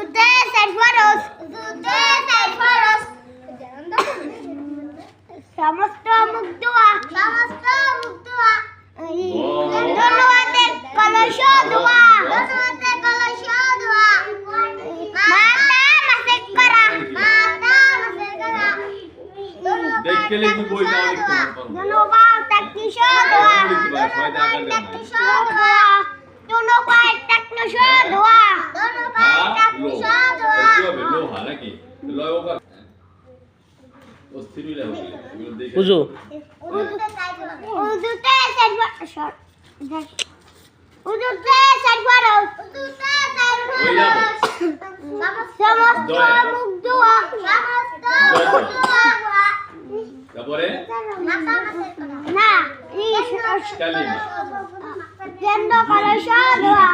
উজুতে side ফরজ সমস্ত মুখ ধোয়া ধন্যবাদে কলস ধোয়া মাথা মাসেক করা দেখতে লিখবো বই না লিখতে পারবো ধন্যবাদ তাকনিশ ধোয়া ধন্যবাদ তাকনিশ ধোয়া লোহা নাকি লয় ওকা অস্থির হইলা উজু উজুতে সাইড ফরজ উজুতে সাইড ফরজ সমস্ত মুখ ধোয়া তারপরে না কালিমা কেন্দ্র কলস ধোয়া